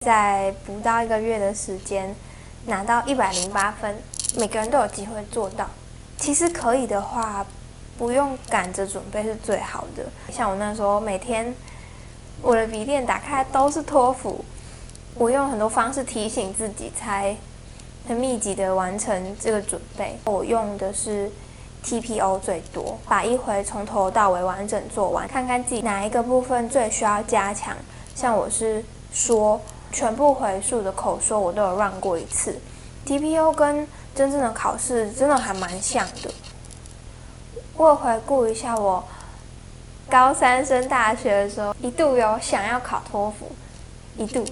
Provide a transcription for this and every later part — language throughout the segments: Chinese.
在不到1个月的时间拿到108分，每个人都有机会做到。其实可以的话，不用赶着准备是最好的。像我那时候每天我的笔电打开都是托福，我用很多方式提醒自己，才很密集的完成这个准备。我用的是 TPO 最多，把一回从头到尾完整做完，看看自己哪一个部分最需要加强。像我是说全部回数的口说我都有 run 过一次。TPO 跟真正的考试真的还蛮像的。我有回顾一下我高3升大学的时候，一度有想要考托福，一度。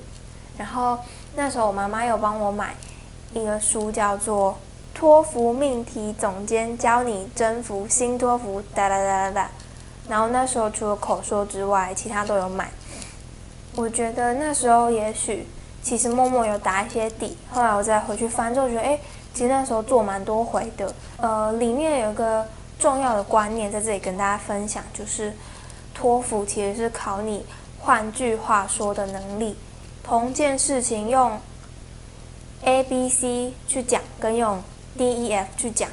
然后那时候我妈妈有帮我买一个书，叫做《托福命题总监教你征服新托福》哒哒哒哒哒。然后那时候除了口说之外，其他都有买。我觉得那时候也许其实默默有打一些底，后来我再回去翻之后觉得，其实那时候做蛮多回的。里面有一个重要的观念在这里跟大家分享，就是托福其实是考你换句话说的能力。同件事情用 A、B、C 去讲，跟用 D、E、F 去讲，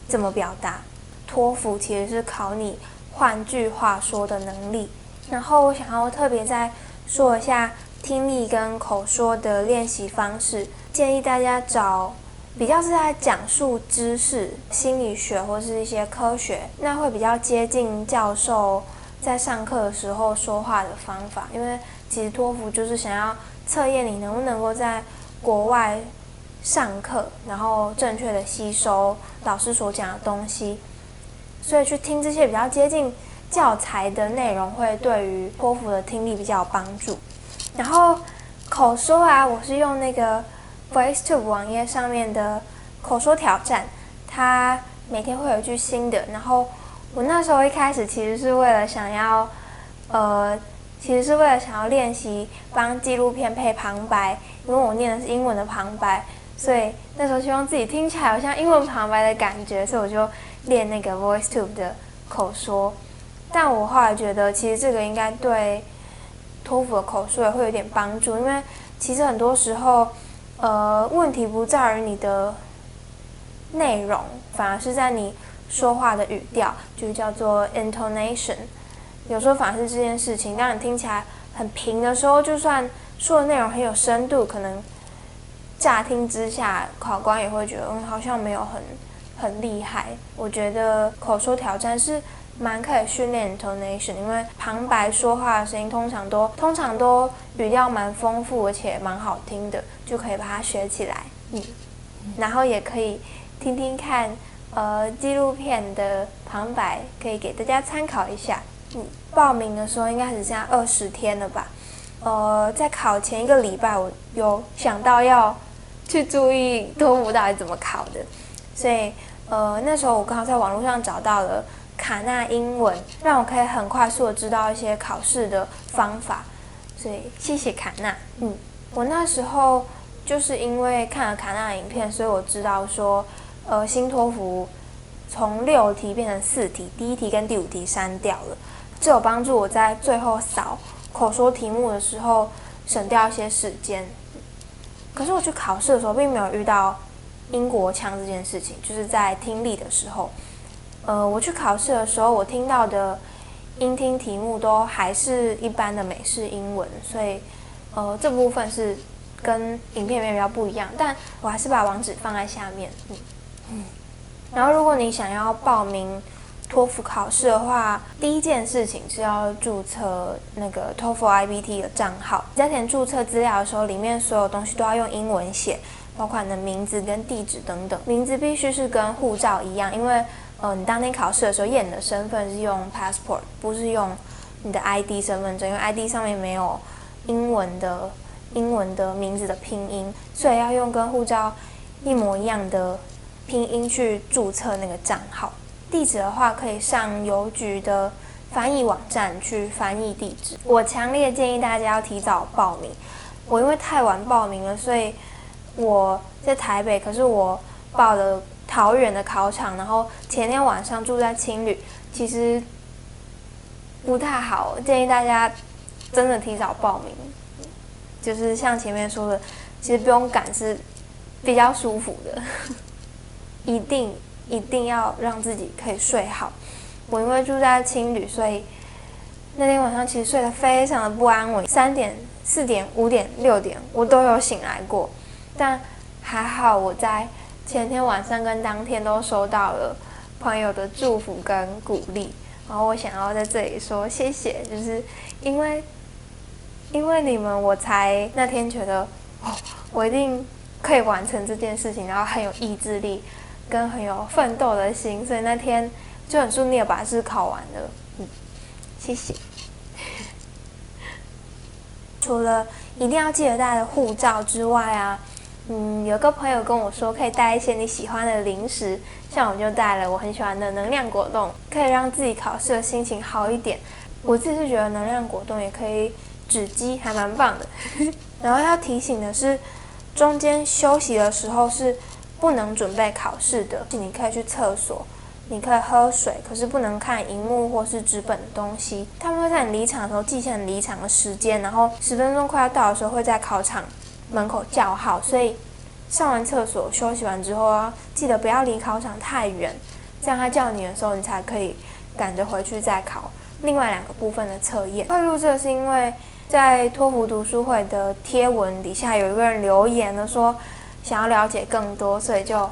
怎么表达？托福其实是考你换句话说的能力。然后我想要特别再说一下听力跟口说的练习方式，建议大家找比较是在讲述知识、心理学或是一些科学，那会比较接近教授在上课的时候说话的方法。因为其实托福就是想要测验你能不能够在国外上课，然后正确的吸收老师所讲的东西，所以去听这些比较接近教材的内容，会对于托福的听力比较有帮助。然后口说我是用那个 VoiceTube 网页上面的口说挑战，它每天会有一句新的。然后我那时候一开始其实是为了想要练习帮纪录片配旁白，因为我念的是英文的旁白，所以那时候希望自己听起来有像英文旁白的感觉，所以我就练那个 VoiceTube 的口说。但我后来觉得其实这个应该对托福的口说也会有点帮助，因为其实很多时候问题不在于你的内容，反而是在你说话的语调，就叫做 intonation。 有时候反而是这件事情，当你听起来很平的时候，就算说的内容很有深度，可能乍听之下考官也会觉得好像没有很厉害。我觉得口说挑战是蛮可以训练 intonation， 因为旁白说话的声音通常都语调蛮丰富，而且蛮好听的，就可以把它学起来。然后也可以听听看纪录片的旁白，可以给大家参考一下。报名的时候应该只剩下20天了吧。在考前1个礼拜，我有想到要去注意托福到底怎么考的，所以那时候我刚好在网络上找到了卡纳英文，让我可以很快速的知道一些考试的方法，所以谢谢卡纳。我那时候就是因为看了卡纳的影片，所以我知道说新托福从6题变成4题，第1题跟第5题删掉了，这有帮助我在最后扫口说题目的时候省掉一些时间。可是我去考试的时候并没有遇到英国腔这件事情，就是在听力的时候我去考试的时候，我听到的英听题目都还是一般的美式英文，所以这部分是跟影片里面比较不一样，但我还是把网址放在下面。然后如果你想要报名托福考试的话，第一件事情是要注册那个 TOEFL IBT 的账号。在填注册资料的时候，里面所有东西都要用英文写，包括你的名字跟地址等等。名字必须是跟护照一样，因为你当天考试的时候验你的身份是用 passport， 不是用你的 ID 身份证，因为 ID 上面没有英文的名字的拼音，所以要用跟护照一模一样的拼音去注册那个账号。地址的话，可以上邮局的翻译网站去翻译地址。我强烈建议大家要提早报名。我因为太晚报名了，所以我在台北，可是我报了桃园的考场，然后前天晚上住在青旅，其实不太好，建议大家真的提早报名。就是像前面说的，其实不用赶是比较舒服的。一定要让自己可以睡好。我因为住在青旅，所以那天晚上其实睡得非常的不安稳，3点、4点、5点、6点我都有醒来过，但还好我在前天晚上跟当天都收到了朋友的祝福跟鼓励，然后我想要在这里说谢谢，就是因为你们，我才那天觉得我一定可以完成这件事情，然后很有意志力跟很有奋斗的心，所以那天就很顺利的把试考完了。谢谢。除了一定要记得带的护照之外啊，有个朋友跟我说可以带一些你喜欢的零食，像我就带了我很喜欢的能量果冻，可以让自己考试的心情好一点。我自己是觉得能量果冻也可以止饥，还蛮棒的。然后要提醒的是，中间休息的时候是不能准备考试的，你可以去厕所，你可以喝水，可是不能看荧幕或是纸本的东西。他们会在你离场的时候记下你离场的时间，然后10分钟快要到的时候会在考场门口叫号，所以上完厕所休息完之后啊，记得不要离考场太远，这样他叫你的时候你才可以赶着回去再考另外2个部分的测验。会录这是因为在托福读书会的贴文底下有一个人留言了，说想要了解更多，所以就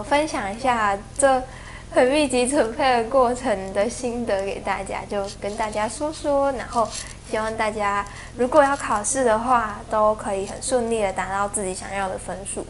分享一下这很密集准备的过程的心得给大家，就跟大家说说，然后希望大家如果要考试的话，都可以很顺利的达到自己想要的分数。